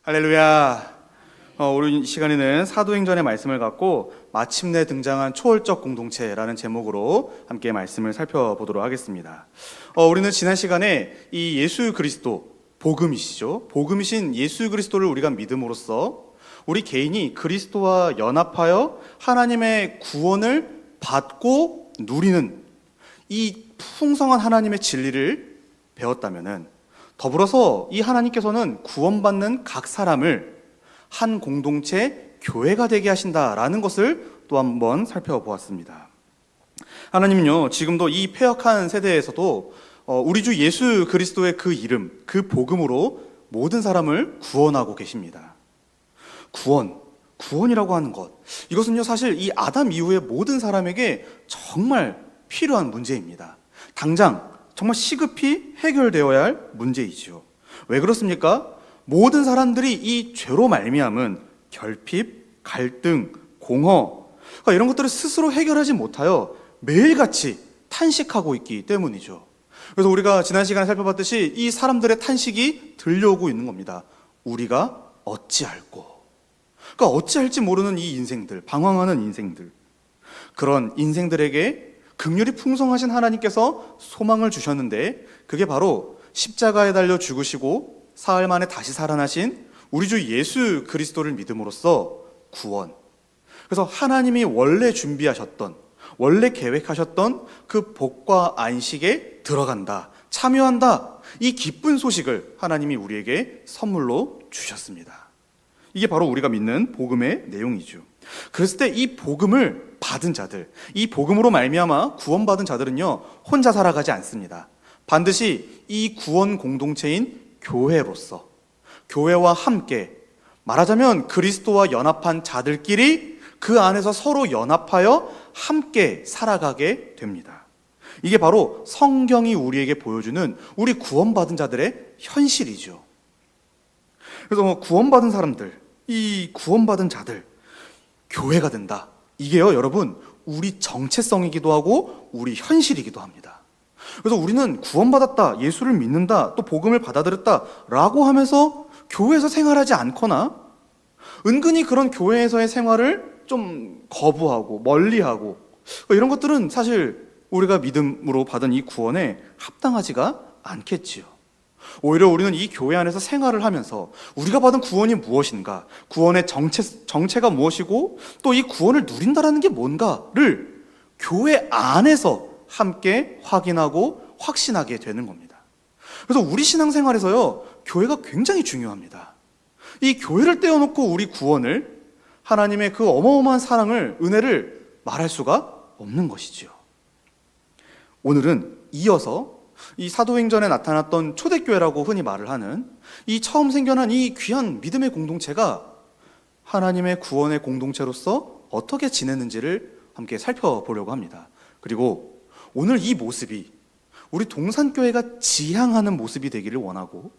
할렐루야. 오늘 이 시간에는 사도행전의 말씀을 갖고 마침내 등장한 초월적 공동체라는 제목으로 함께 말씀을 살펴보도록 하겠습니다. 우리는 지난 시간에 이 예수 그리스도, 복음이시죠. 복음이신 예수 그리스도를 우리가 믿음으로써 우리 개인이 그리스도와 연합하여 하나님의 구원을 받고 누리는 이 풍성한 하나님의 진리를 배웠다면은, 더불어서 이 하나님께서는 구원받는 각 사람을 한 공동체, 교회가 되게 하신다라는 것을 또 한번 살펴보았습니다. 하나님은요, 지금도 이 패역한 세대에서도 우리 주 예수 그리스도의 그 이름, 그 복음으로 모든 사람을 구원하고 계십니다. 구원이라고 하는 것, 이것은요 사실 이 아담 이후의 모든 사람에게 정말 필요한 문제입니다. 당장 정말 시급히 해결되어야 할 문제이지요. 왜 그렇습니까? 모든 사람들이 이 죄로 말미암은 결핍, 갈등, 공허, 그러니까 이런 것들을 스스로 해결하지 못하여 매일같이 탄식하고 있기 때문이죠. 그래서 우리가 지난 시간에 살펴봤듯이 이 사람들의 탄식이 들려오고 있는 겁니다. 우리가 어찌할꼬. 그러니까 어찌할지 모르는 이 인생들, 방황하는 인생들, 그런 인생들에게 긍휼이 풍성하신 하나님께서 소망을 주셨는데, 그게 바로 십자가에 달려 죽으시고 사흘 만에 다시 살아나신 우리 주 예수 그리스도를 믿음으로써 구원. 그래서 하나님이 원래 준비하셨던, 원래 계획하셨던 그 복과 안식에 들어간다, 참여한다, 이 기쁜 소식을 하나님이 우리에게 선물로 주셨습니다. 이게 바로 우리가 믿는 복음의 내용이죠. 그랬을 때 이 복음을 받은 자들, 이 복음으로 말미암아 구원받은 자들은요, 혼자 살아가지 않습니다. 반드시 이 구원 공동체인 교회로서, 교회와 함께, 말하자면 그리스도와 연합한 자들끼리 그 안에서 서로 연합하여 함께 살아가게 됩니다. 이게 바로 성경이 우리에게 보여주는 우리 구원받은 자들의 현실이죠. 그래서 구원받은 사람들, 이 구원받은 자들, 교회가 된다. 이게요, 여러분, 우리 정체성이기도 하고 우리 현실이기도 합니다. 그래서 우리는 구원받았다, 예수를 믿는다, 또 복음을 받아들였다 라고 하면서 교회에서 생활하지 않거나, 은근히 그런 교회에서의 생활을 좀 거부하고 멀리하고, 이런 것들은 사실 우리가 믿음으로 받은 이 구원에 합당하지가 않겠지요. 오히려 우리는 이 교회 안에서 생활을 하면서 우리가 받은 구원이 무엇인가, 구원의 정체가 무엇이고, 또 이 구원을 누린다라는 게 뭔가를 교회 안에서 함께 확인하고 확신하게 되는 겁니다. 그래서 우리 신앙생활에서요, 교회가 굉장히 중요합니다. 이 교회를 떼어놓고 우리 구원을, 하나님의 그 어마어마한 사랑을, 은혜를 말할 수가 없는 것이지요. 오늘은 이어서 이 사도행전에 나타났던 초대교회라고 흔히 말을 하는 이 처음 생겨난 이 귀한 믿음의 공동체가 하나님의 구원의 공동체로서 어떻게 지냈는지를 함께 살펴보려고 합니다. 그리고 오늘 이 모습이 우리 동산교회가 지향하는 모습이 되기를 원하고,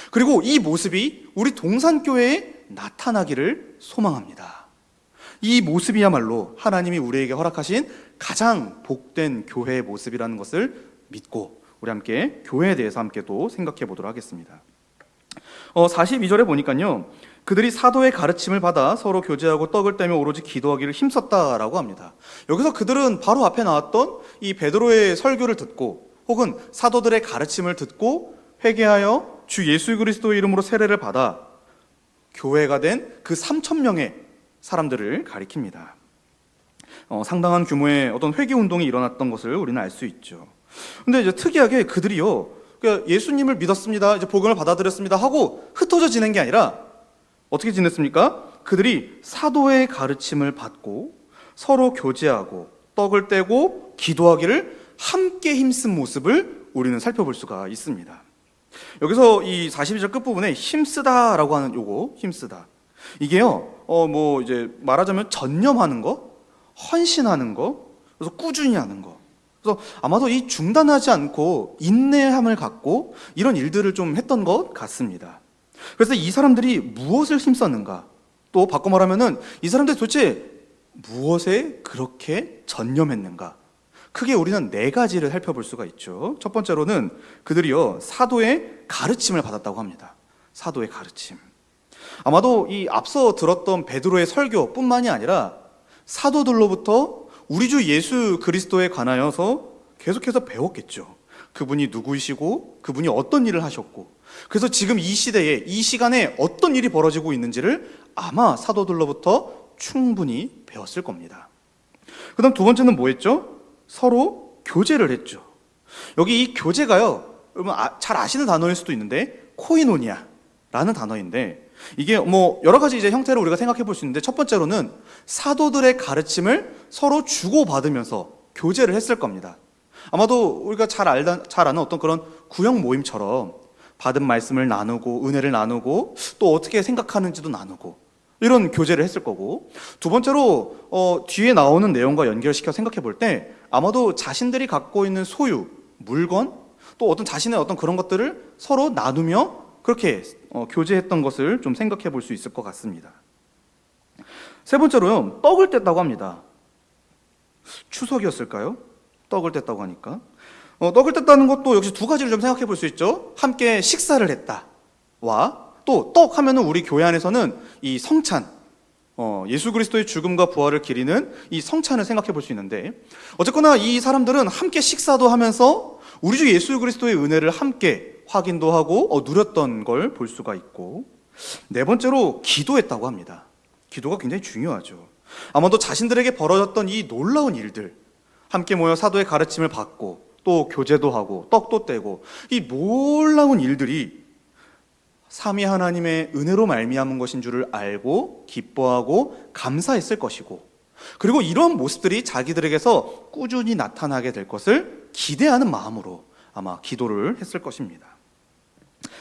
그리고 이 모습이 우리 동산교회에 나타나기를 소망합니다. 이 모습이야말로 하나님이 우리에게 허락하신 가장 복된 교회의 모습이라는 것을 믿고 우리 함께 교회에 대해서 함께 또 생각해 보도록 하겠습니다. 42절에 보니까요, 그들이 사도의 가르침을 받아 서로 교제하고 떡을 떼며 오로지 기도하기를 힘썼다라고 합니다. 여기서 그들은 바로 앞에 나왔던 이 베드로의 설교를 듣고, 혹은 사도들의 가르침을 듣고 회개하여 주 예수 그리스도의 이름으로 세례를 받아 교회가 된 그 3,000명의 사람들을 가리킵니다. 상당한 규모의 어떤 회개 운동이 일어났던 것을 우리는 알 수 있죠. 근데 이제 특이하게 그들이요, 그러니까 예수님을 믿었습니다, 이제 복음을 받아들였습니다 하고 흩어져 지낸 게 아니라 어떻게 지냈습니까? 그들이 사도의 가르침을 받고 서로 교제하고 떡을 떼고 기도하기를 함께 힘쓴 모습을 우리는 살펴볼 수가 있습니다. 여기서 이 42절 끝부분에 힘쓰다라고 하는 요거, 힘쓰다, 이게요, 이제 말하자면 전념하는 거, 헌신하는 거, 그래서 꾸준히 하는 거. 그래서 아마도 이 중단하지 않고 인내함을 갖고 이런 일들을 좀 했던 것 같습니다. 그래서 이 사람들이 무엇을 힘썼는가, 또 바꿔 말하면은 이 사람들이 도대체 무엇에 그렇게 전념했는가, 크게 우리는 4가지를 살펴볼 수가 있죠. 첫 번째로는 그들이요, 사도의 가르침을 받았다고 합니다. 사도의 가르침. 아마도 이 앞서 들었던 베드로의 설교뿐만이 아니라 사도들로부터 우리 주 예수 그리스도에 관하여서 계속해서 배웠겠죠. 그분이 누구이시고 그분이 어떤 일을 하셨고, 그래서 지금 이 시대에 이 시간에 어떤 일이 벌어지고 있는지를 아마 사도들로부터 충분히 배웠을 겁니다. 그 다음 두 번째는 뭐 했죠? 서로 교제를 했죠. 여기 이 교제가요, 여러분 잘 아시는 단어일 수도 있는데 코이노니아라는 단어인데, 이게 뭐 여러 가지 이제 형태를 우리가 생각해 볼 수 있는데, 첫 번째로는 사도들의 가르침을 서로 주고받으면서 교제를 했을 겁니다. 아마도 우리가 잘 아는 어떤 그런 구역 모임처럼 받은 말씀을 나누고 은혜를 나누고 또 어떻게 생각하는지도 나누고 이런 교제를 했을 거고, 두 번째로 뒤에 나오는 내용과 연결시켜 생각해 볼 때 아마도 자신들이 갖고 있는 소유, 물건, 또 어떤 자신의 어떤 그런 것들을 서로 나누며 그렇게 교제했던 것을 좀 생각해 볼 수 있을 것 같습니다. 세 번째로요, 떡을 뗐다고 합니다. 추석이었을까요? 떡을 뗐다고 하니까 떡을 뗐다는 것도 역시 두 가지를 좀 생각해 볼 수 있죠. 함께 식사를 했다와 또 떡 하면은 우리 교회 안에서는 이 성찬, 예수 그리스도의 죽음과 부활을 기리는 이 성찬을 생각해 볼 수 있는데, 어쨌거나 이 사람들은 함께 식사도 하면서 우리 주 예수 그리스도의 은혜를 함께 확인도 하고 누렸던 걸 볼 수가 있고, 네 번째로 기도했다고 합니다. 기도가 굉장히 중요하죠. 아마도 자신들에게 벌어졌던 이 놀라운 일들, 함께 모여 사도의 가르침을 받고 또 교제도 하고 떡도 떼고, 이 놀라운 일들이 삼위 하나님의 은혜로 말미암은 것인 줄을 알고 기뻐하고 감사했을 것이고, 그리고 이런 모습들이 자기들에게서 꾸준히 나타나게 될 것을 기대하는 마음으로 아마 기도를 했을 것입니다.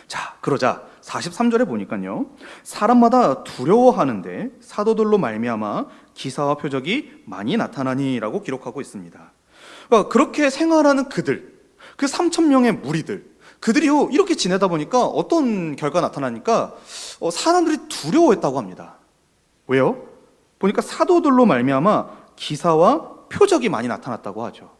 자, 그러자 43절에 보니까요, 사람마다 두려워하는데 사도들로 말미암아 기사와 표적이 많이 나타나니라고 기록하고 있습니다. 그러니까 그렇게 생활하는 그들, 그 3,000명의 무리들, 그들이요 이렇게 지내다 보니까 어떤 결과가 나타나니까 사람들이 두려워했다고 합니다. 왜요? 보니까 사도들로 말미암아 기사와 표적이 많이 나타났다고 하죠.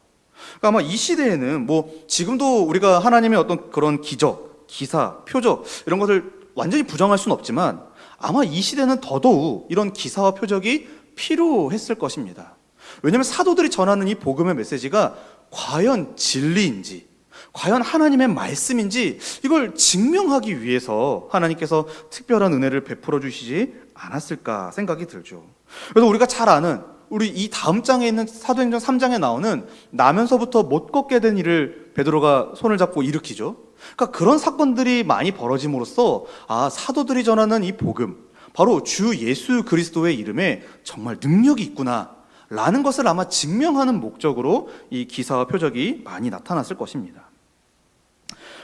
그러니까 아마 이 시대에는 뭐 지금도 우리가 하나님의 어떤 그런 기적, 기사, 표적 이런 것을 완전히 부정할 수는 없지만, 아마 이 시대는 더더욱 이런 기사와 표적이 필요했을 것입니다. 왜냐하면 사도들이 전하는 이 복음의 메시지가 과연 진리인지, 과연 하나님의 말씀인지 이걸 증명하기 위해서 하나님께서 특별한 은혜를 베풀어 주시지 않았을까 생각이 들죠. 그래서 우리가 잘 아는 우리 이 다음 장에 있는 사도행전 3장에 나오는 나면서부터 못 걷게 된 일을 베드로가 손을 잡고 일으키죠. 그러니까 그런 사건들이 많이 벌어짐으로써 사도들이 전하는 이 복음, 바로 주 예수 그리스도의 이름에 정말 능력이 있구나 라는 것을 아마 증명하는 목적으로 이 기사와 표적이 많이 나타났을 것입니다.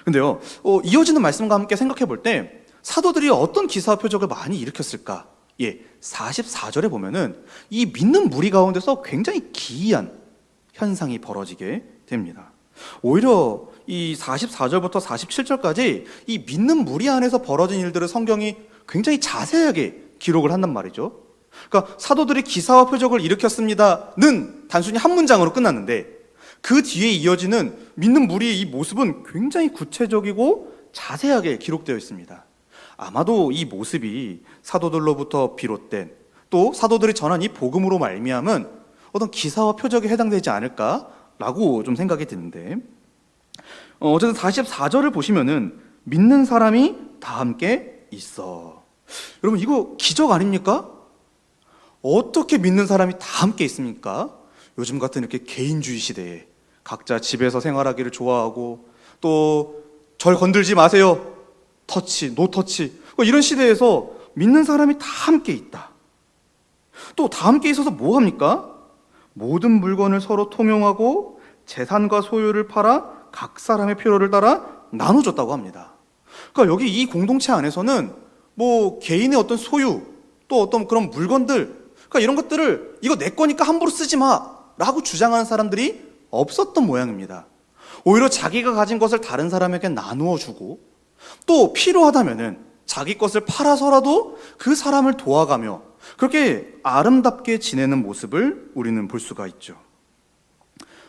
근데요, 이어지는 말씀과 함께 생각해 볼 때 사도들이 어떤 기사와 표적을 많이 일으켰을까? 44절에 보면은 이 믿는 무리 가운데서 굉장히 기이한 현상이 벌어지게 됩니다. 오히려 이 44절부터 47절까지 이 믿는 무리 안에서 벌어진 일들을 성경이 굉장히 자세하게 기록을 한단 말이죠. 그러니까 사도들이 기사와 표적을 일으켰습니다는 단순히 한 문장으로 끝났는데, 그 뒤에 이어지는 믿는 무리의 이 모습은 굉장히 구체적이고 자세하게 기록되어 있습니다. 아마도 이 모습이 사도들로부터 비롯된, 또 사도들이 전한 이 복음으로 말미암은 어떤 기사와 표적에 해당되지 않을까라고 좀 생각이 드는데, 어쨌든 44절을 보시면은 믿는 사람이 다 함께 있어. 여러분 이거 기적 아닙니까? 어떻게 믿는 사람이 다 함께 있습니까? 요즘 같은 이렇게 개인주의 시대에 각자 집에서 생활하기를 좋아하고, 또 절 건들지 마세요, 터치, 노 터치, 이런 시대에서 믿는 사람이 다 함께 있다. 또 다 함께 있어서 뭐 합니까? 모든 물건을 서로 통용하고 재산과 소유를 팔아 각 사람의 필요를 따라 나눠줬다고 합니다. 그러니까 여기 이 공동체 안에서는 뭐 개인의 어떤 소유, 또 어떤 그런 물건들, 그러니까 이런 것들을 이거 내 거니까 함부로 쓰지 마 라고 주장하는 사람들이 없었던 모양입니다. 오히려 자기가 가진 것을 다른 사람에게 나누어 주고, 또 필요하다면은 자기 것을 팔아서라도 그 사람을 도와가며 그렇게 아름답게 지내는 모습을 우리는 볼 수가 있죠.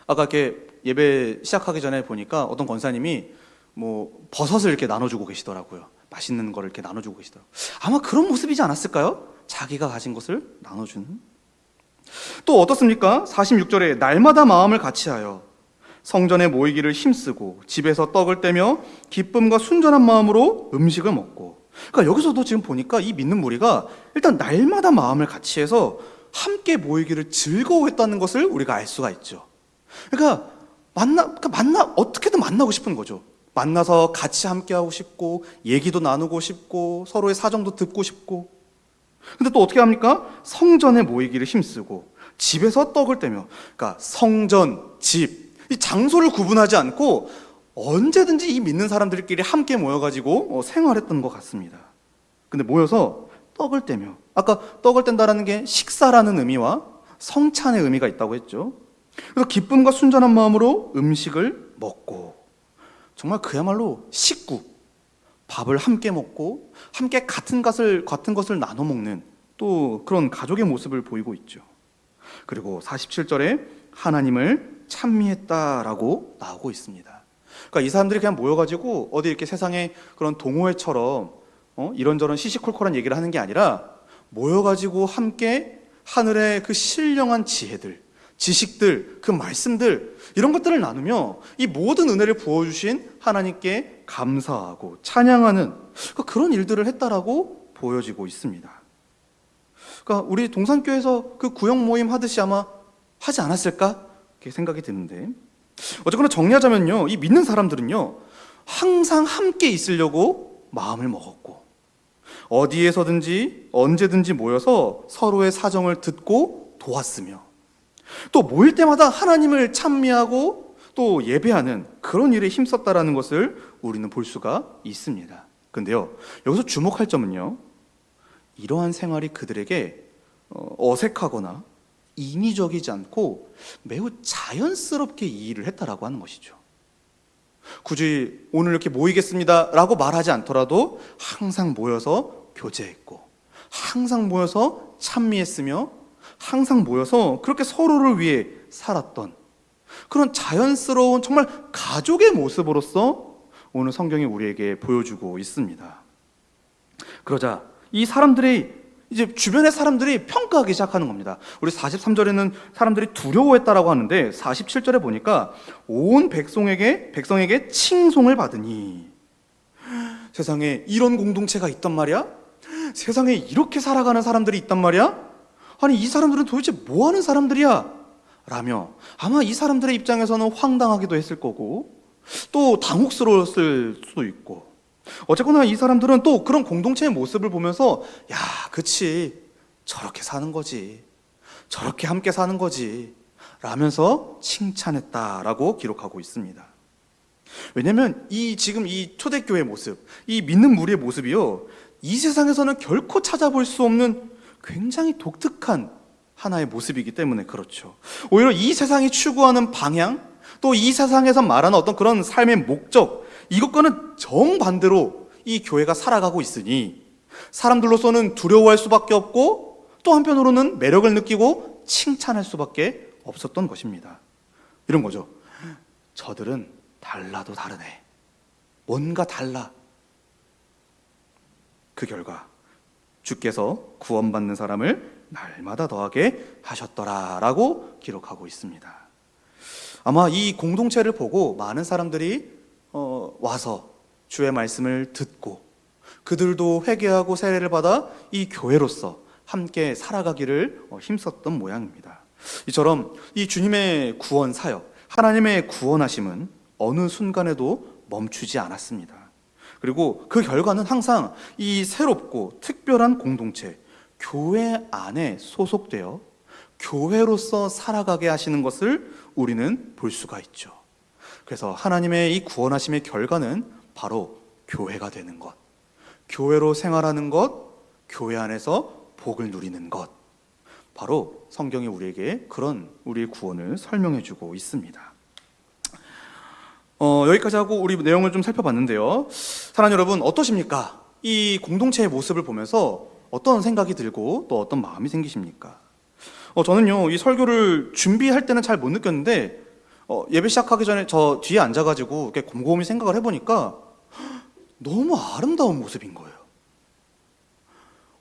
아까 이렇게 예배 시작하기 전에 보니까 어떤 권사님이 뭐 버섯을 이렇게 나눠주고 계시더라고요. 맛있는 거를 이렇게 나눠주고 계시더라고요. 아마 그런 모습이지 않았을까요? 자기가 가진 것을 나눠주는. 또 어떻습니까? 46절에 날마다 마음을 같이하여 성전에 모이기를 힘쓰고 집에서 떡을 떼며 기쁨과 순전한 마음으로 음식을 먹고. 그러니까 여기서도 지금 보니까 이 믿는 무리가 일단 날마다 마음을 같이해서 함께 모이기를 즐거워했다는 것을 우리가 알 수가 있죠. 그러니까 어떻게든 만나고 싶은 거죠. 만나서 같이 함께하고 싶고 얘기도 나누고 싶고 서로의 사정도 듣고 싶고. 근데 또 어떻게 합니까? 성전에 모이기를 힘쓰고 집에서 떡을 떼며. 그러니까 성전, 집, 이 장소를 구분하지 않고 언제든지 이 믿는 사람들끼리 함께 모여가지고 생활했던 것 같습니다. 근데 모여서 떡을 떼며, 아까 떡을 뗀다라는 게 식사라는 의미와 성찬의 의미가 있다고 했죠. 그래서 기쁨과 순전한 마음으로 음식을 먹고, 정말 그야말로 식구, 밥을 함께 먹고 함께 같은 것을 나눠 먹는 또 그런 가족의 모습을 보이고 있죠. 그리고 47절에 하나님을 찬미했다라고 나오고 있습니다. 그러니까 이 사람들이 그냥 모여가지고 어디 이렇게 세상에 그런 동호회처럼 이런저런 시시콜콜한 얘기를 하는 게 아니라 모여가지고 함께 하늘의 그 신령한 지혜들, 지식들, 그 말씀들, 이런 것들을 나누며 이 모든 은혜를 부어주신 하나님께 감사하고 찬양하는 그런 일들을 했다라고 보여지고 있습니다. 그러니까 우리 동산교회에서 그 구역 모임 하듯이 아마 하지 않았을까? 이렇게 생각이 드는데, 어쨌거나 정리하자면요, 이 믿는 사람들은요 항상 함께 있으려고 마음을 먹었고 어디에서든지 언제든지 모여서 서로의 사정을 듣고 도왔으며 또 모일 때마다 하나님을 찬미하고 또 예배하는 그런 일에 힘썼다라는 것을 우리는 볼 수가 있습니다. 근데요, 여기서 주목할 점은요, 이러한 생활이 그들에게 어색하거나 인위적이지 않고 매우 자연스럽게 이 일을 했다라고 하는 것이죠. 굳이 오늘 이렇게 모이겠습니다 라고 말하지 않더라도 항상 모여서 교제했고 항상 모여서 찬미했으며 항상 모여서 그렇게 서로를 위해 살았던 그런 자연스러운 정말 가족의 모습으로서 오늘 성경이 우리에게 보여주고 있습니다. 그러자 이 사람들이 이제 주변의 사람들이 평가하기 시작하는 겁니다. 우리 43절에는 사람들이 두려워했다라고 하는데 47절에 보니까 온 백성에게 칭송을 받으니, 세상에 이런 공동체가 있단 말이야? 세상에 이렇게 살아가는 사람들이 있단 말이야? 아니 이 사람들은 도대체 뭐 하는 사람들이야? 라며 아마 이 사람들의 입장에서는 황당하기도 했을 거고 또 당혹스러웠을 수도 있고, 어쨌거나 이 사람들은 또 그런 공동체의 모습을 보면서 야, 그치, 저렇게 사는 거지, 저렇게 함께 사는 거지 라면서 칭찬했다라고 기록하고 있습니다. 왜냐하면 지금 이 초대교회의 모습, 이 믿는 무리의 모습이요, 이 세상에서는 결코 찾아볼 수 없는 굉장히 독특한 하나의 모습이기 때문에 그렇죠. 오히려 이 세상이 추구하는 방향, 또 이 세상에서 말하는 어떤 그런 삶의 목적, 이것과는 정반대로 이 교회가 살아가고 있으니 사람들로서는 두려워할 수밖에 없고 또 한편으로는 매력을 느끼고 칭찬할 수밖에 없었던 것입니다. 이런 거죠. 저들은 달라도 다르네. 뭔가 달라. 그 결과 주께서 구원받는 사람을 날마다 더하게 하셨더라라고 기록하고 있습니다. 아마 이 공동체를 보고 많은 사람들이 와서 주의 말씀을 듣고 그들도 회개하고 세례를 받아 이 교회로서 함께 살아가기를 힘썼던 모양입니다. 이처럼 이 주님의 구원 사역, 하나님의 구원하심은 어느 순간에도 멈추지 않았습니다. 그리고 그 결과는 항상 이 새롭고 특별한 공동체, 교회 안에 소속되어 교회로서 살아가게 하시는 것을 우리는 볼 수가 있죠. 그래서 하나님의 이 구원하심의 결과는 바로 교회가 되는 것, 교회로 생활하는 것, 교회 안에서 복을 누리는 것, 바로 성경이 우리에게 그런 우리의 구원을 설명해 주고 있습니다. 여기까지 하고 우리 내용을 좀 살펴봤는데요, 사랑하는 여러분, 어떠십니까? 이 공동체의 모습을 보면서 어떤 생각이 들고 또 어떤 마음이 생기십니까? 저는요, 이 설교를 준비할 때는 잘 못 느꼈는데 예배 시작하기 전에 저 뒤에 앉아가지고 이렇게 곰곰이 생각을 해보니까 너무 아름다운 모습인 거예요.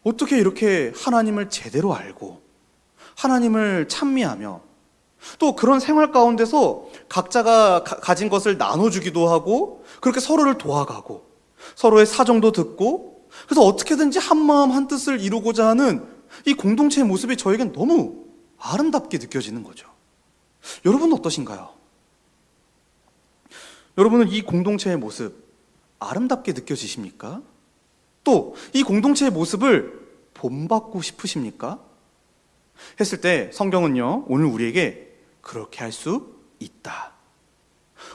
어떻게 이렇게 하나님을 제대로 알고 하나님을 찬미하며 또 그런 생활 가운데서 각자가 가진 것을 나눠주기도 하고 그렇게 서로를 도와가고 서로의 사정도 듣고 그래서 어떻게든지 한마음 한뜻을 이루고자 하는 이 공동체의 모습이 저에겐 너무 아름답게 느껴지는 거죠. 여러분은 어떠신가요? 여러분은 이 공동체의 모습 아름답게 느껴지십니까? 또 이 공동체의 모습을 본받고 싶으십니까? 했을 때 성경은요, 오늘 우리에게 그렇게 할 수 있다.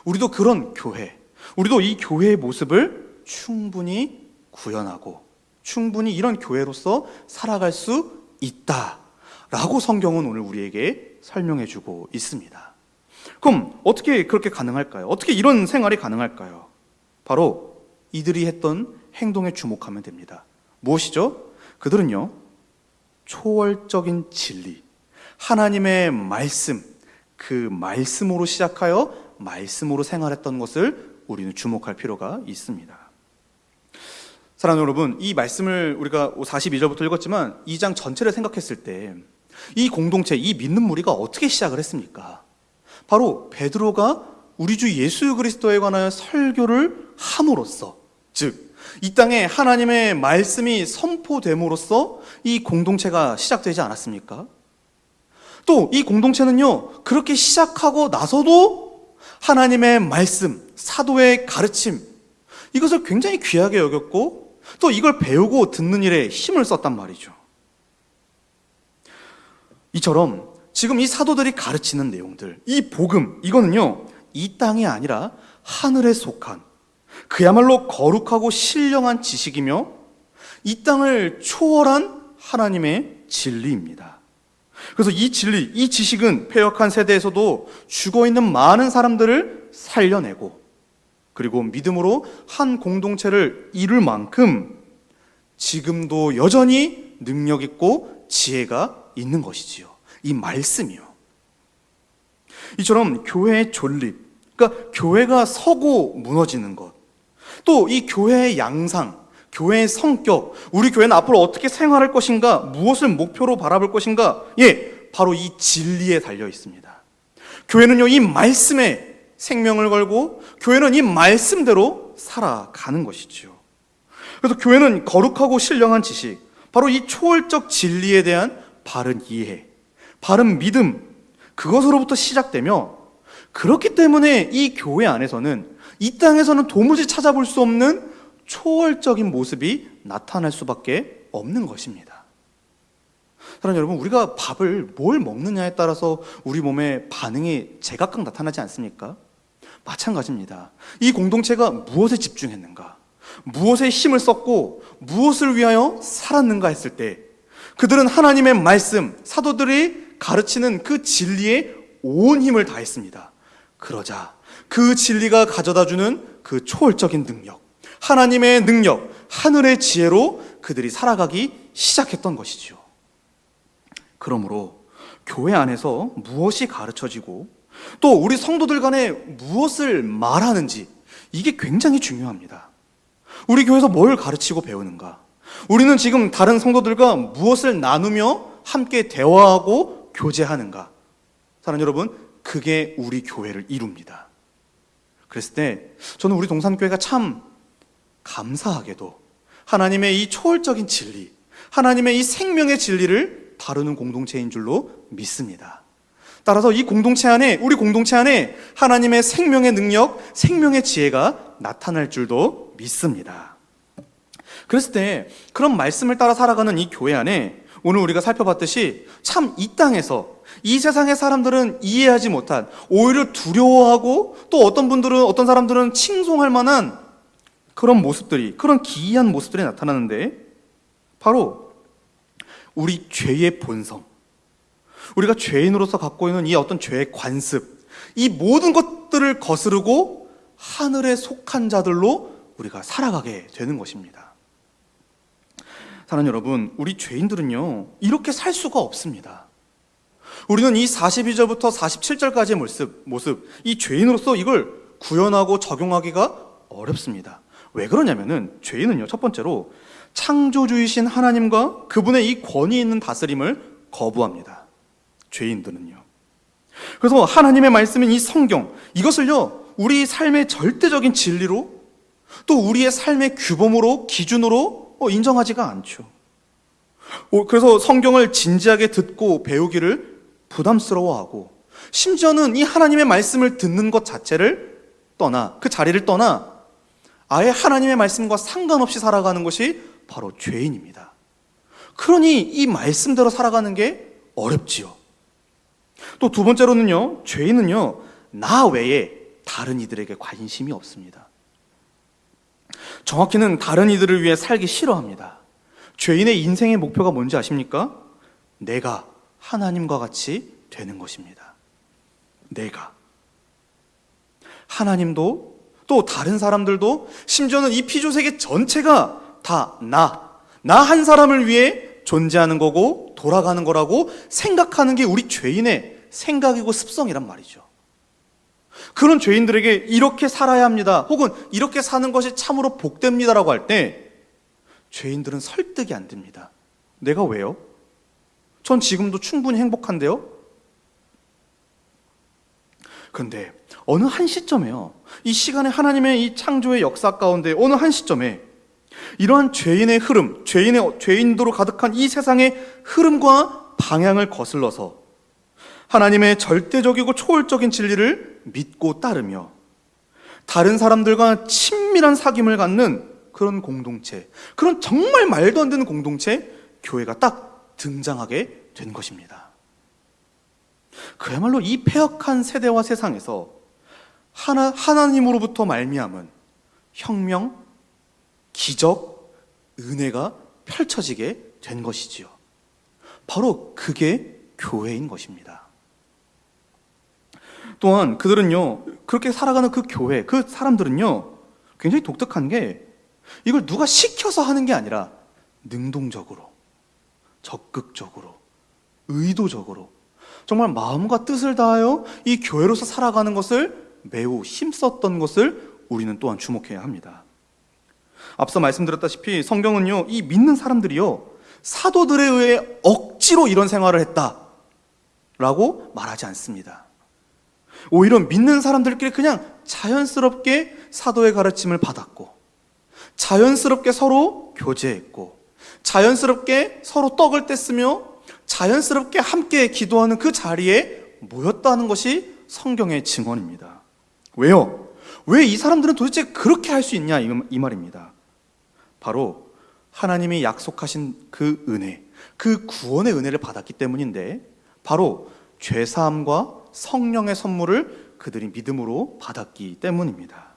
우리도 그런 교회, 우리도 이 교회의 모습을 충분히 구현하고 충분히 이런 교회로서 살아갈 수 있다 라고 성경은 오늘 우리에게 설명해 주고 있습니다. 그럼 어떻게 그렇게 가능할까요? 어떻게 이런 생활이 가능할까요? 바로 이들이 했던 행동에 주목하면 됩니다. 무엇이죠? 그들은요, 초월적인 진리, 하나님의 말씀, 그 말씀으로 시작하여 말씀으로 생활했던 것을 우리는 주목할 필요가 있습니다. 사랑하는 여러분, 이 말씀을 우리가 42절부터 읽었지만 2장 전체를 생각했을 때 이 공동체, 이 믿는 무리가 어떻게 시작을 했습니까? 바로 베드로가 우리 주 예수 그리스도에 관하여 설교를 함으로써, 즉 이 땅에 하나님의 말씀이 선포됨으로써 이 공동체가 시작되지 않았습니까? 또 이 공동체는요, 그렇게 시작하고 나서도 하나님의 말씀, 사도의 가르침, 이것을 굉장히 귀하게 여겼고 또 이걸 배우고 듣는 일에 힘을 썼단 말이죠. 이처럼 지금 이 사도들이 가르치는 내용들, 이 복음, 이거는요, 이 땅이 아니라 하늘에 속한 그야말로 거룩하고 신령한 지식이며 이 땅을 초월한 하나님의 진리입니다. 그래서 이 진리, 이 지식은 패역한 세대에서도 죽어있는 많은 사람들을 살려내고 그리고 믿음으로 한 공동체를 이룰 만큼 지금도 여전히 능력 있고 지혜가 있는 것이지요. 이 말씀이요. 이처럼 교회의 존립, 그러니까 교회가 서고 무너지는 것, 또 이 교회의 양상, 교회의 성격, 우리 교회는 앞으로 어떻게 생활할 것인가, 무엇을 목표로 바라볼 것인가, 바로 이 진리에 달려 있습니다. 교회는요, 이 말씀에 생명을 걸고 교회는 이 말씀대로 살아가는 것이죠. 그래서 교회는 거룩하고 신령한 지식, 바로 이 초월적 진리에 대한 바른 이해, 바른 믿음, 그것으로부터 시작되며 그렇기 때문에 이 교회 안에서는 이 땅에서는 도무지 찾아볼 수 없는 초월적인 모습이 나타날 수밖에 없는 것입니다. 사랑하는 여러분, 우리가 밥을 뭘 먹느냐에 따라서 우리 몸의 반응이 제각각 나타나지 않습니까? 마찬가지입니다. 이 공동체가 무엇에 집중했는가, 무엇에 힘을 썼고 무엇을 위하여 살았는가 했을 때 그들은 하나님의 말씀, 사도들이 가르치는 그 진리에 온 힘을 다했습니다. 그러자 그 진리가 가져다주는 그 초월적인 능력, 하나님의 능력, 하늘의 지혜로 그들이 살아가기 시작했던 것이죠. 그러므로 교회 안에서 무엇이 가르쳐지고 또 우리 성도들 간에 무엇을 말하는지, 이게 굉장히 중요합니다. 우리 교회에서 뭘 가르치고 배우는가, 우리는 지금 다른 성도들과 무엇을 나누며 함께 대화하고 교제하는가, 사랑하는 여러분, 그게 우리 교회를 이룹니다. 그랬을 때 저는 우리 동산교회가 참 감사하게도 하나님의 이 초월적인 진리, 하나님의 이 생명의 진리를 다루는 공동체인 줄로 믿습니다. 따라서 이 공동체 안에, 우리 공동체 안에 하나님의 생명의 능력, 생명의 지혜가 나타날 줄도 믿습니다. 그랬을 때 그런 말씀을 따라 살아가는 이 교회 안에 오늘 우리가 살펴봤듯이 참 이 땅에서 이 세상의 사람들은 이해하지 못한, 오히려 두려워하고 또 어떤 사람들은 칭송할 만한 그런 모습들이, 그런 기이한 모습들이 나타나는데 바로 우리 죄의 본성, 우리가 죄인으로서 갖고 있는 이 어떤 죄의 관습, 이 모든 것들을 거스르고 하늘에 속한 자들로 우리가 살아가게 되는 것입니다. 사랑하는 여러분, 우리 죄인들은요, 이렇게 살 수가 없습니다. 우리는 이 42절부터 47절까지의 모습, 이 죄인으로서 이걸 구현하고 적용하기가 어렵습니다. 왜 그러냐면은 죄인은요, 첫 번째로 창조주이신 하나님과 그분의 이 권위 있는 다스림을 거부합니다. 죄인들은요. 그래서 하나님의 말씀인 이 성경, 이것을요, 우리 삶의 절대적인 진리로, 또 우리의 삶의 규범으로, 기준으로 인정하지가 않죠. 그래서 성경을 진지하게 듣고 배우기를 부담스러워하고, 심지어는 이 하나님의 말씀을 듣는 것 자체를 떠나, 그 자리를 떠나 아예 하나님의 말씀과 상관없이 살아가는 것이 바로 죄인입니다. 그러니 이 말씀대로 살아가는 게 어렵지요. 또 두 번째로는요, 죄인은요, 나 외에 다른 이들에게 관심이 없습니다. 정확히는 다른 이들을 위해 살기 싫어합니다. 죄인의 인생의 목표가 뭔지 아십니까? 내가 하나님과 같이 되는 것입니다. 내가. 하나님도 또 다른 사람들도 심지어는 이 피조세계 전체가 다 나 한 사람을 위해 존재하는 거고 돌아가는 거라고 생각하는 게 우리 죄인의 생각이고 습성이란 말이죠. 그런 죄인들에게 이렇게 살아야 합니다, 혹은 이렇게 사는 것이 참으로 복됩니다라고 할 때 죄인들은 설득이 안 됩니다. 내가 왜요? 전 지금도 충분히 행복한데요? 그런데 어느 한 시점에요, 이 시간에 하나님의 이 창조의 역사 가운데 어느 한 시점에 이러한 죄인의 흐름, 죄인도로 가득한 이 세상의 흐름과 방향을 거슬러서 하나님의 절대적이고 초월적인 진리를 믿고 따르며 다른 사람들과 친밀한 사귐을 갖는 그런 공동체, 그런 정말 말도 안 되는 공동체, 교회가 딱 등장하게 된 것입니다. 그야말로 이 패역한 세대와 세상에서 하나님으로부터 말미암은 혁명, 기적, 은혜가 펼쳐지게 된 것이지요. 바로 그게 교회인 것입니다. 또한 그들은요, 그렇게 살아가는 그 교회, 그 사람들은요, 굉장히 독특한 게 이걸 누가 시켜서 하는 게 아니라 능동적으로, 적극적으로, 의도적으로 정말 마음과 뜻을 다하여 이 교회로서 살아가는 것을 매우 힘썼던 것을 우리는 또한 주목해야 합니다. 앞서 말씀드렸다시피 성경은요, 이 믿는 사람들이요, 사도들에 의해 억지로 이런 생활을 했다라고 말하지 않습니다. 오히려 믿는 사람들끼리 그냥 자연스럽게 사도의 가르침을 받았고, 자연스럽게 서로 교제했고, 자연스럽게 서로 떡을 뗐으며 자연스럽게 함께 기도하는 그 자리에 모였다는 것이 성경의 증언입니다. 왜요? 왜 이 사람들은 도대체 그렇게 할 수 있냐, 이 말입니다. 바로 하나님이 약속하신 그 은혜, 그 구원의 은혜를 받았기 때문인데, 바로 죄사함과 성령의 선물을 그들이 믿음으로 받았기 때문입니다.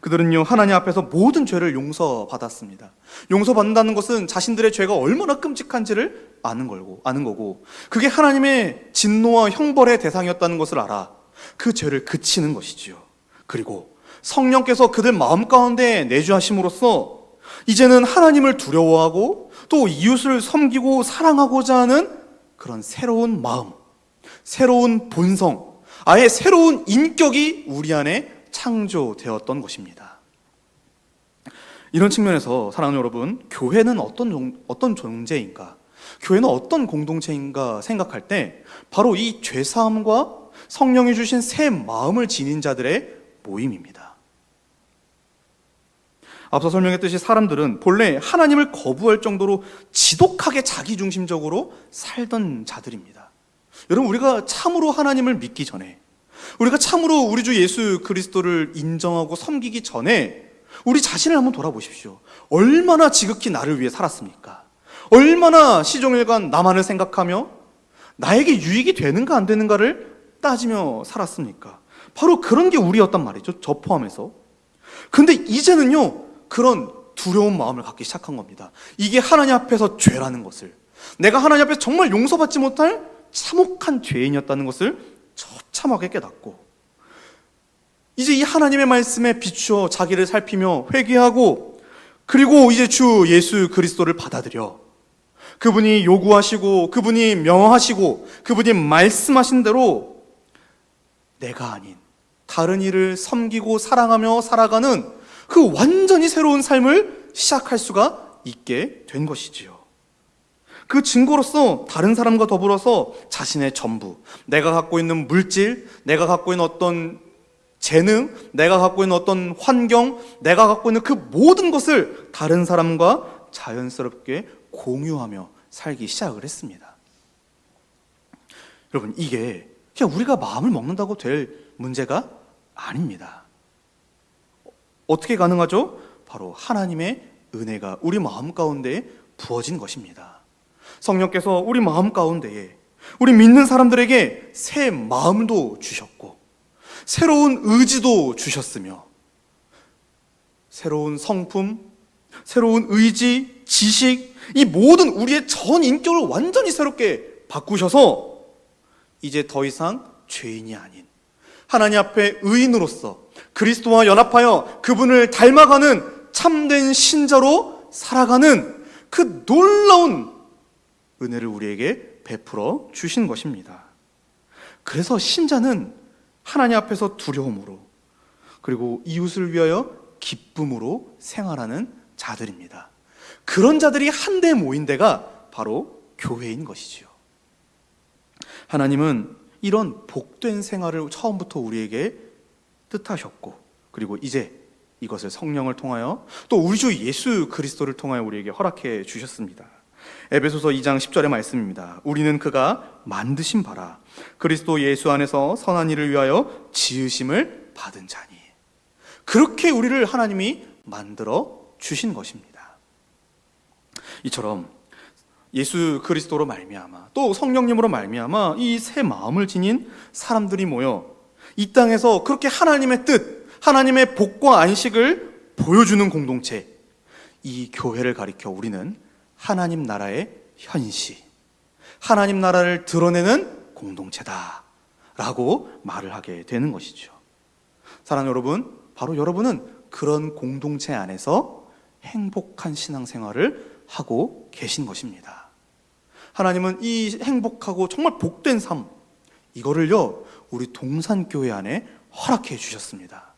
그들은요, 하나님 앞에서 모든 죄를 용서받았습니다. 용서받는다는 것은 자신들의 죄가 얼마나 끔찍한지를 아는 거고, 그게 하나님의 진노와 형벌의 대상이었다는 것을 알아 그 죄를 그치는 것이지요. 그리고 성령께서 그들 마음 가운데 내주하심으로써 이제는 하나님을 두려워하고 또 이웃을 섬기고 사랑하고자 하는 그런 새로운 마음, 새로운 본성, 아예 새로운 인격이 우리 안에 창조되었던 것입니다. 이런 측면에서 사랑하는 여러분, 교회는 어떤 존재인가, 교회는 어떤 공동체인가 생각할 때 바로 이 죄사함과 성령이 주신 새 마음을 지닌 자들의 모임입니다. 앞서 설명했듯이 사람들은 본래 하나님을 거부할 정도로 지독하게 자기중심적으로 살던 자들입니다. 여러분, 우리가 참으로 하나님을 믿기 전에, 우리가 참으로 우리 주 예수 그리스도를 인정하고 섬기기 전에 우리 자신을 한번 돌아보십시오. 얼마나 지극히 나를 위해 살았습니까? 얼마나 시종일관 나만을 생각하며 나에게 유익이 되는가 안 되는가를 따지며 살았습니까? 바로 그런 게 우리였단 말이죠, 저 포함해서. 근데 이제는요, 그런 두려운 마음을 갖기 시작한 겁니다. 이게 하나님 앞에서 죄라는 것을, 내가 하나님 앞에서 정말 용서받지 못할 참혹한 죄인이었다는 것을 처참하게 깨닫고, 이제 이 하나님의 말씀에 비추어 자기를 살피며 회개하고, 그리고 이제 주 예수 그리스도를 받아들여 그분이 요구하시고 그분이 명하시고 그분이 말씀하신 대로 내가 아닌 다른 이를 섬기고 사랑하며 살아가는 그 완전히 새로운 삶을 시작할 수가 있게 된 것이지요. 그 증거로서 다른 사람과 더불어서 자신의 전부, 내가 갖고 있는 물질, 내가 갖고 있는 어떤 재능, 내가 갖고 있는 어떤 환경, 내가 갖고 있는 그 모든 것을 다른 사람과 자연스럽게 공유하며 살기 시작을 했습니다. 여러분, 이게 그냥 우리가 마음을 먹는다고 될 문제가 아닙니다. 어떻게 가능하죠? 바로 하나님의 은혜가 우리 마음 가운데에 부어진 것입니다. 성령께서 우리 마음 가운데에 우리 믿는 사람들에게 새 마음도 주셨고 새로운 의지도 주셨으며 새로운 성품, 새로운 의지, 지식, 이 모든 우리의 전 인격을 완전히 새롭게 바꾸셔서 이제 더 이상 죄인이 아닌 하나님 앞에 의인으로서 그리스도와 연합하여 그분을 닮아가는 참된 신자로 살아가는 그 놀라운 은혜를 우리에게 베풀어 주신 것입니다. 그래서 신자는 하나님 앞에서 두려움으로 그리고 이웃을 위하여 기쁨으로 생활하는 자들입니다. 그런 자들이 한데 모인 데가 바로 교회인 것이지요. 하나님은 이런 복된 생활을 처음부터 우리에게 뜻하셨고 그리고 이제 이것을 성령을 통하여 또 우리 주 예수 그리스도를 통하여 우리에게 허락해 주셨습니다. 에베소서 2장 10절의 말씀입니다. 우리는 그가 만드신 바라 그리스도 예수 안에서 선한 일을 위하여 지으심을 받은 자니. 그렇게 우리를 하나님이 만들어 주신 것입니다. 이처럼 예수 그리스도로 말미암아 또 성령님으로 말미암아 이 새 마음을 지닌 사람들이 모여 이 땅에서 그렇게 하나님의 뜻, 하나님의 복과 안식을 보여주는 공동체, 이 교회를 가리켜 우리는 하나님 나라의 현시, 하나님 나라를 드러내는 공동체다 라고 말을 하게 되는 것이죠. 사랑하는 여러분, 바로 여러분은 그런 공동체 안에서 행복한 신앙생활을 하고 계신 것입니다. 하나님은 이 행복하고 정말 복된 삶, 이거를요 우리 동산교회 안에 허락해 주셨습니다.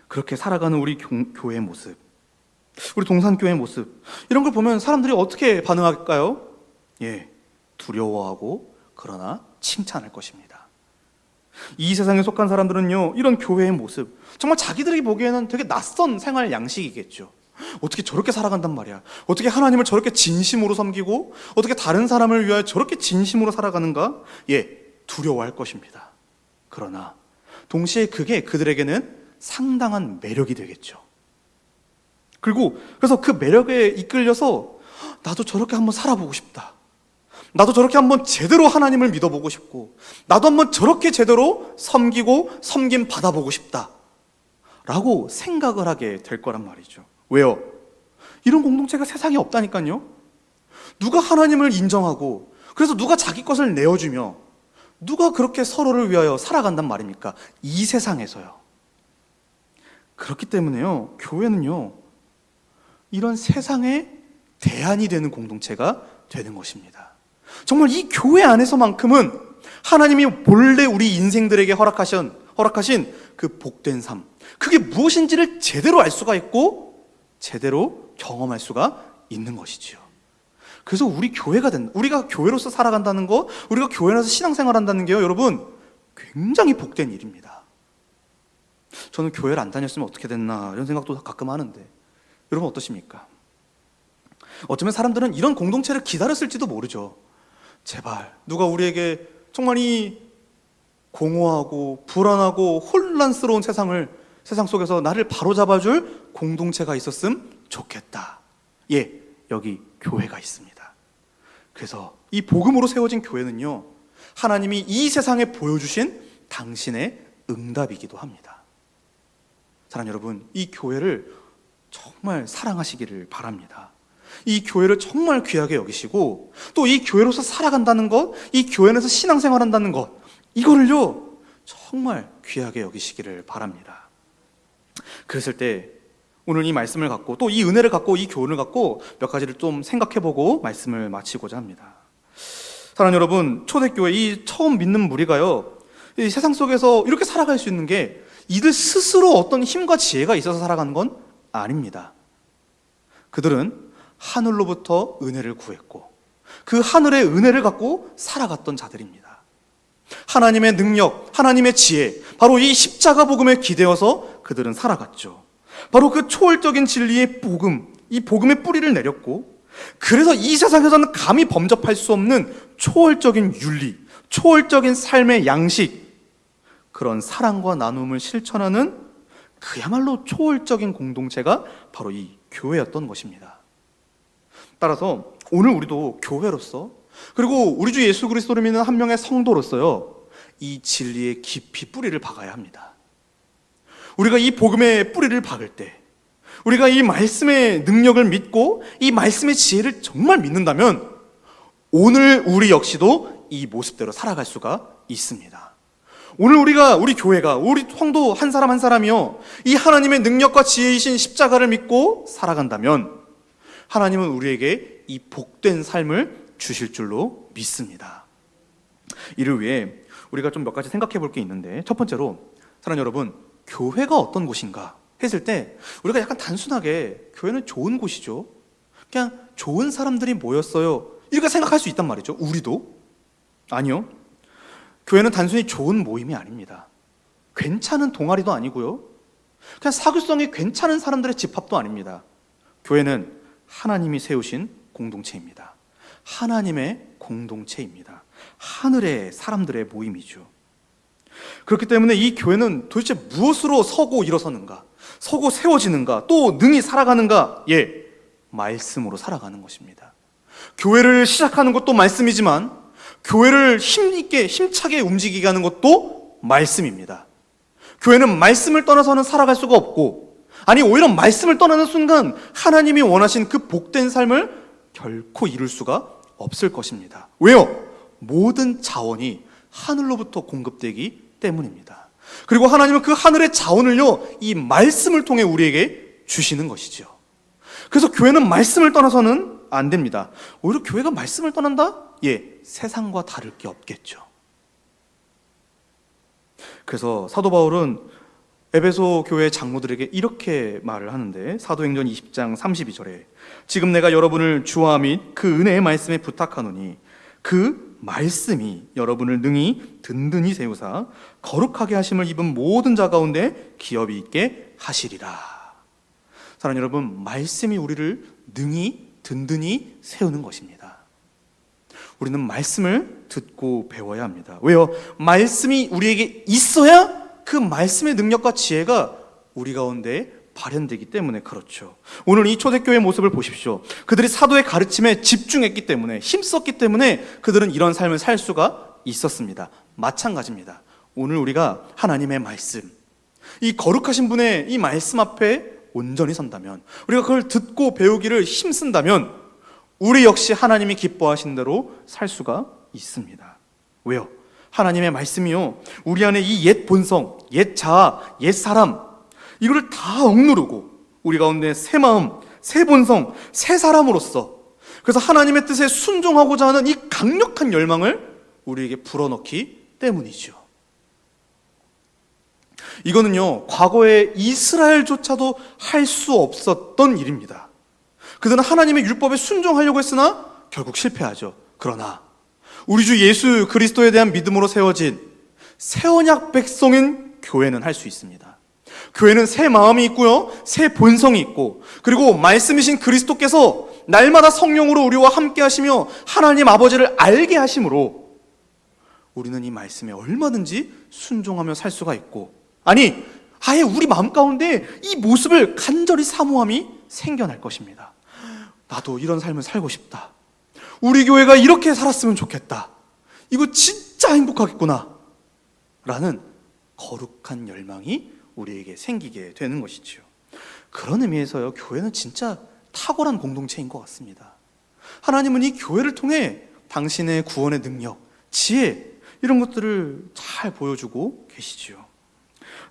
그렇게 살아가는 우리 교회의 모습, 우리 동산교회의 모습, 이런 걸 보면 사람들이 어떻게 반응할까요? 두려워하고 그러나 칭찬할 것입니다. 이 세상에 속한 사람들은요 이런 교회의 모습, 정말 자기들이 보기에는 되게 낯선 생활 양식이겠죠. 어떻게 저렇게 살아간단 말이야, 어떻게 하나님을 저렇게 진심으로 섬기고 어떻게 다른 사람을 위하여 저렇게 진심으로 살아가는가, 두려워할 것입니다. 그러나 동시에 그게 그들에게는 상당한 매력이 되겠죠. 그래서 그 매력에 이끌려서 나도 저렇게 한번 살아보고 싶다, 나도 저렇게 한번 제대로 하나님을 믿어보고 싶고 나도 한번 저렇게 제대로 섬기고 섬김 받아보고 싶다 라고 생각을 하게 될 거란 말이죠. 왜요? 이런 공동체가 세상에 없다니까요. 누가 하나님을 인정하고 그래서 누가 자기 것을 내어주며 누가 그렇게 서로를 위하여 살아간단 말입니까? 이 세상에서요. 그렇기 때문에요 교회는요 이런 세상에 대안이 되는 공동체가 되는 것입니다. 정말 이 교회 안에서만큼은 하나님이 본래 우리 인생들에게 허락하신 그 복된 삶, 그게 무엇인지를 제대로 알 수가 있고 제대로 경험할 수가 있는 것이지요. 그래서 우리가 교회로서 살아간다는 것, 우리가 교회에서 신앙생활한다는 게요 여러분 굉장히 복된 일입니다. 저는 교회를 안 다녔으면 어떻게 됐나 이런 생각도 가끔 하는데 여러분 어떠십니까? 어쩌면 사람들은 이런 공동체를 기다렸을지도 모르죠. 제발 누가 우리에게 정말 이 공허하고 불안하고 혼란스러운 세상 속에서 나를 바로잡아줄 공동체가 있었으면 좋겠다. 여기 교회가 있습니다. 그래서 이 복음으로 세워진 교회는요 하나님이 이 세상에 보여주신 당신의 응답이기도 합니다. 사랑하는 여러분, 이 교회를 정말 사랑하시기를 바랍니다. 이 교회를 정말 귀하게 여기시고 또 이 교회로서 살아간다는 것, 이 교회 안에서 신앙생활한다는 것, 이거를요 정말 귀하게 여기시기를 바랍니다. 그랬을 때 오늘 이 말씀을 갖고 또 이 은혜를 갖고 이 교훈을 갖고 몇 가지를 좀 생각해보고 말씀을 마치고자 합니다. 사랑하는 여러분, 초대교회 이 처음 믿는 무리가요 이 세상 속에서 이렇게 살아갈 수 있는 게 이들 스스로 어떤 힘과 지혜가 있어서 살아가는 건 아닙니다. 그들은 하늘로부터 은혜를 구했고 그 하늘의 은혜를 갖고 살아갔던 자들입니다. 하나님의 능력, 하나님의 지혜, 바로 이 십자가 복음에 기대어서 그들은 살아갔죠. 바로 그 초월적인 진리의 복음, 이 복음의 뿌리를 내렸고, 그래서 이 세상에서는 감히 범접할 수 없는 초월적인 윤리, 초월적인 삶의 양식, 그런 사랑과 나눔을 실천하는 그야말로 초월적인 공동체가 바로 이 교회였던 것입니다. 따라서 오늘 우리도 교회로서, 그리고 우리 주 예수 그리스도를 믿는 한 명의 성도로서요, 이 진리에 깊이 뿌리를 박아야 합니다. 우리가 이 복음의 뿌리를 박을 때, 우리가 이 말씀의 능력을 믿고 이 말씀의 지혜를 정말 믿는다면 오늘 우리 역시도 이 모습대로 살아갈 수가 있습니다. 오늘 우리 교회가, 우리 성도 한 사람 한 사람이요, 이 하나님의 능력과 지혜이신 십자가를 믿고 살아간다면 하나님은 우리에게 이 복된 삶을 주실 줄로 믿습니다. 이를 위해 우리가 좀 몇 가지 생각해 볼 게 있는데, 첫 번째로 사랑하는 여러분, 교회가 어떤 곳인가 했을 때 우리가 약간 단순하게 교회는 좋은 곳이죠, 그냥 좋은 사람들이 모였어요, 이렇게 생각할 수 있단 말이죠. 우리도 아니요, 교회는 단순히 좋은 모임이 아닙니다. 괜찮은 동아리도 아니고요, 그냥 사교성이 괜찮은 사람들의 집합도 아닙니다. 교회는 하나님이 세우신 공동체입니다. 하나님의 공동체입니다. 하늘의 사람들의 모임이죠. 그렇기 때문에 이 교회는 도대체 무엇으로 서고 일어서는가, 서고 세워지는가, 또 능히 살아가는가? 말씀으로 살아가는 것입니다. 교회를 시작하는 것도 말씀이지만 교회를 힘있게 힘차게 움직이게 하는 것도 말씀입니다. 교회는 말씀을 떠나서는 살아갈 수가 없고, 아니 오히려 말씀을 떠나는 순간 하나님이 원하신 그 복된 삶을 결코 이룰 수가 없을 것입니다. 왜요? 모든 자원이 하늘로부터 공급되기 때문입니다. 그리고 하나님은 그 하늘의 자원을요, 이 말씀을 통해 우리에게 주시는 것이죠. 그래서 교회는 말씀을 떠나서는 안 됩니다. 오히려 교회가 말씀을 떠난다? 세상과 다를 게 없겠죠. 그래서 사도 바울은 에베소 교회 장로들에게 이렇게 말을 하는데, 사도행전 20장 32절에 지금 내가 여러분을 주와 및 그 은혜의 말씀에 부탁하노니 그 말씀이 여러분을 능히 든든히 세우사 거룩하게 하심을 입은 모든 자 가운데 기업이 있게 하시리라. 사랑하는 여러분, 말씀이 우리를 능히 든든히 세우는 것입니다. 우리는 말씀을 듣고 배워야 합니다. 왜요? 말씀이 우리에게 있어야 그 말씀의 능력과 지혜가 우리 가운데 발현되기 때문에 그렇죠. 오늘 이 초대교회의 모습을 보십시오. 그들이 사도의 가르침에 집중했기 때문에, 힘썼기 때문에 그들은 이런 삶을 살 수가 있었습니다. 마찬가지입니다. 오늘 우리가 하나님의 말씀, 이 거룩하신 분의 이 말씀 앞에 온전히 선다면, 우리가 그걸 듣고 배우기를 힘쓴다면 우리 역시 하나님이 기뻐하신 대로 살 수가 있습니다. 왜요? 하나님의 말씀이요, 우리 안에 이 옛 본성, 옛 자아, 옛 사람, 이거를 다 억누르고 우리 가운데 새 마음, 새 본성, 새 사람으로서, 그래서 하나님의 뜻에 순종하고자 하는 이 강력한 열망을 우리에게 불어넣기 때문이죠. 이거는요, 과거에 이스라엘조차도 할 수 없었던 일입니다. 그들은 하나님의 율법에 순종하려고 했으나 결국 실패하죠. 그러나 우리 주 예수 그리스도에 대한 믿음으로 세워진 새 언약 백성인 교회는 할 수 있습니다. 교회는 새 마음이 있고요, 새 본성이 있고, 그리고 말씀이신 그리스도께서 날마다 성령으로 우리와 함께 하시며 하나님 아버지를 알게 하심으로 우리는 이 말씀에 얼마든지 순종하며 살 수가 있고, 아니 아예 우리 마음 가운데 이 모습을 간절히 사모함이 생겨날 것입니다. 나도 이런 삶을 살고 싶다, 우리 교회가 이렇게 살았으면 좋겠다, 이거 진짜 행복하겠구나 라는 거룩한 열망이 우리에게 생기게 되는 것이죠. 그런 의미에서요, 교회는 진짜 탁월한 공동체인 것 같습니다. 하나님은 이 교회를 통해 당신의 구원의 능력, 지혜, 이런 것들을 잘 보여주고 계시지요.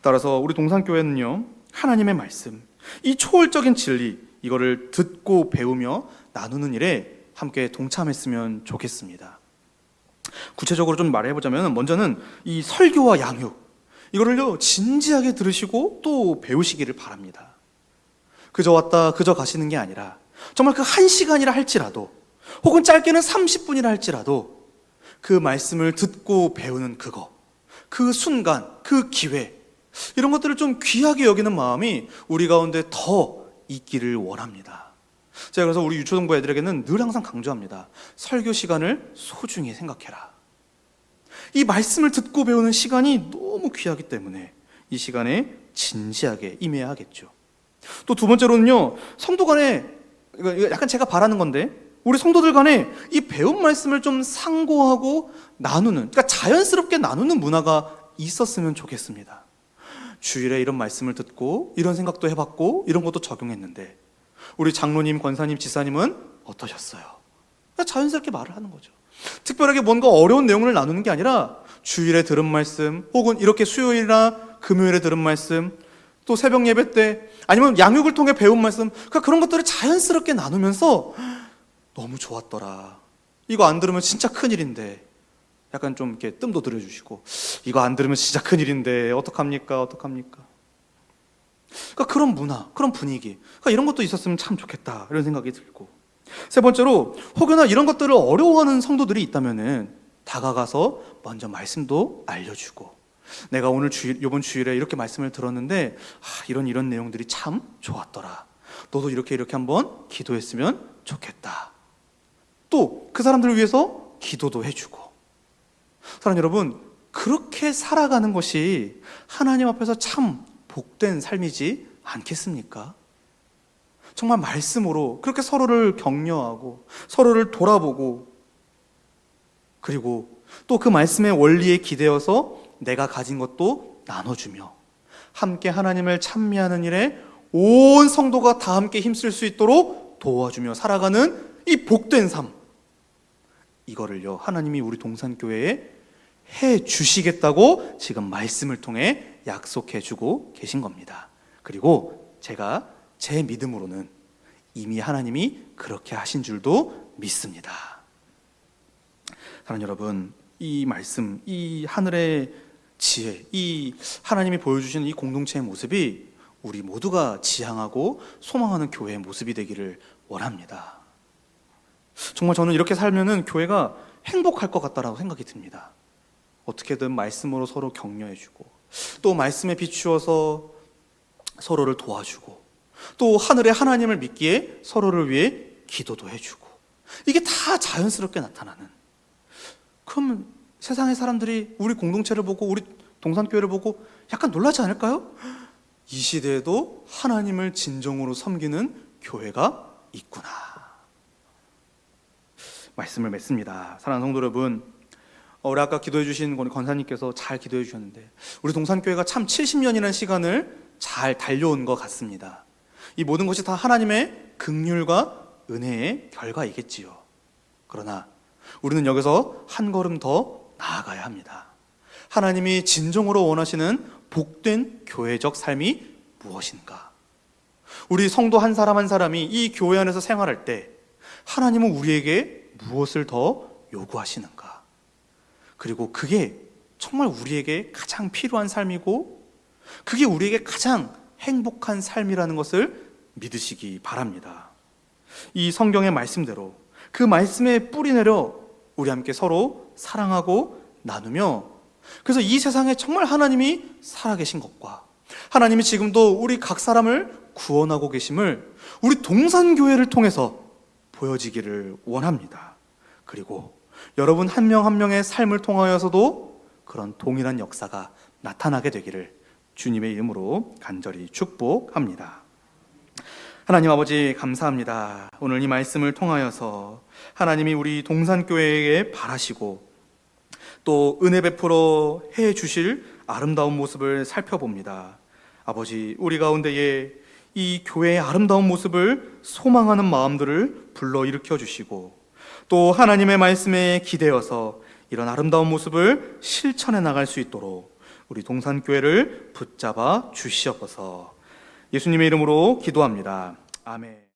따라서 우리 동산교회는요, 하나님의 말씀, 이 초월적인 진리, 이거를 듣고 배우며 나누는 일에 함께 동참했으면 좋겠습니다. 구체적으로 좀 말해보자면, 먼저는 이 설교와 양육, 이거를요 진지하게 들으시고 또 배우시기를 바랍니다. 그저 왔다 그저 가시는 게 아니라 정말 그 1시간이라 할지라도 혹은 짧게는 30분이라 할지라도 그 말씀을 듣고 배우는 그 순간, 그 기회, 이런 것들을 좀 귀하게 여기는 마음이 우리 가운데 더 있기를 원합니다. 제가 그래서 우리 유초동부 애들에게는 늘 항상 강조합니다. 설교 시간을 소중히 생각해라. 이 말씀을 듣고 배우는 시간이 너무 귀하기 때문에 이 시간에 진지하게 임해야 하겠죠. 또 두 번째로는요, 성도 간에, 이거 약간 제가 바라는 건데, 우리 성도들 간에 이 배운 말씀을 좀 상고하고 나누는, 그러니까 자연스럽게 나누는 문화가 있었으면 좋겠습니다. 주일에 이런 말씀을 듣고 이런 생각도 해봤고 이런 것도 적용했는데 우리 장로님, 권사님, 지사님은 어떠셨어요? 그러니까 자연스럽게 말을 하는 거죠. 특별하게 뭔가 어려운 내용을 나누는 게 아니라 주일에 들은 말씀 혹은 이렇게 수요일이나 금요일에 들은 말씀 또 새벽 예배 때 아니면 양육을 통해 배운 말씀, 그러니까 그런 것들을 자연스럽게 나누면서 너무 좋았더라, 이거 안 들으면 진짜 큰일인데, 약간 좀 이렇게 뜸도 들여주시고, 이거 안 들으면 진짜 큰일인데 어떡합니까? 그러니까 그런 문화, 그런 분위기, 그러니까 이런 것도 있었으면 참 좋겠다 이런 생각이 들고, 세 번째로 혹여나 이런 것들을 어려워하는 성도들이 있다면은 다가가서 먼저 말씀도 알려주고, 내가 오늘 이번 주일에 이렇게 말씀을 들었는데 이런 내용들이 참 좋았더라, 너도 이렇게 한번 기도했으면 좋겠다. 또 그 사람들을 위해서 기도도 해주고. 사랑하는 여러분, 그렇게 살아가는 것이 하나님 앞에서 참 복된 삶이지 않겠습니까? 정말 말씀으로 그렇게 서로를 격려하고 서로를 돌아보고, 그리고 또 그 말씀의 원리에 기대어서 내가 가진 것도 나눠주며 함께 하나님을 찬미하는 일에 온 성도가 다 함께 힘쓸 수 있도록 도와주며 살아가는 이 복된 삶, 이거를요 하나님이 우리 동산교회에 해 주시겠다고 지금 말씀을 통해 약속해 주고 계신 겁니다. 그리고 제가 제 믿음으로는 이미 하나님이 그렇게 하신 줄도 믿습니다. 사랑하는 여러분, 이 말씀, 이 하늘의 지혜, 이 하나님이 보여주시는 이 공동체의 모습이 우리 모두가 지향하고 소망하는 교회의 모습이 되기를 원합니다. 정말 저는 이렇게 살면은 교회가 행복할 것 같다라고 생각이 듭니다. 어떻게든 말씀으로 서로 격려해주고, 또 말씀에 비추어서 서로를 도와주고, 또 하늘의 하나님을 믿기에 서로를 위해 기도도 해주고, 이게 다 자연스럽게 나타나는. 그러면 세상의 사람들이 우리 공동체를 보고 우리 동산교회를 보고 약간 놀라지 않을까요? 이 시대에도 하나님을 진정으로 섬기는 교회가 있구나. 말씀을 맺습니다. 사랑하는 성도 여러분, 우리 아까 기도해 주신 권사님께서 잘 기도해 주셨는데 우리 동산교회가 참 70년이라는 시간을 잘 달려온 것 같습니다. 이 모든 것이 다 하나님의 긍휼과 은혜의 결과이겠지요. 그러나 우리는 여기서 한 걸음 더 나아가야 합니다. 하나님이 진정으로 원하시는 복된 교회적 삶이 무엇인가? 우리 성도 한 사람 한 사람이 이 교회 안에서 생활할 때 하나님은 우리에게 무엇을 더 요구하시는가? 그리고 그게 정말 우리에게 가장 필요한 삶이고 그게 우리에게 가장 행복한 삶이라는 것을 믿으시기 바랍니다. 이 성경의 말씀대로 그 말씀에 뿌리 내려 우리 함께 서로 사랑하고 나누며, 그래서 이 세상에 정말 하나님이 살아계신 것과 하나님이 지금도 우리 각 사람을 구원하고 계심을 우리 동산교회를 통해서 보여지기를 원합니다. 그리고 여러분 한 명 한 명의 삶을 통하여서도 그런 동일한 역사가 나타나게 되기를 주님의 이름으로 간절히 축복합니다. 하나님 아버지 감사합니다. 오늘 이 말씀을 통하여서 하나님이 우리 동산교회에 바라시고 또 은혜 베풀어 해 주실 아름다운 모습을 살펴봅니다. 아버지, 우리 가운데에 이 교회의 아름다운 모습을 소망하는 마음들을 불러일으켜 주시고 또 하나님의 말씀에 기대어서 이런 아름다운 모습을 실천해 나갈 수 있도록 우리 동산교회를 붙잡아 주시옵소서. 예수님의 이름으로 기도합니다. 아멘.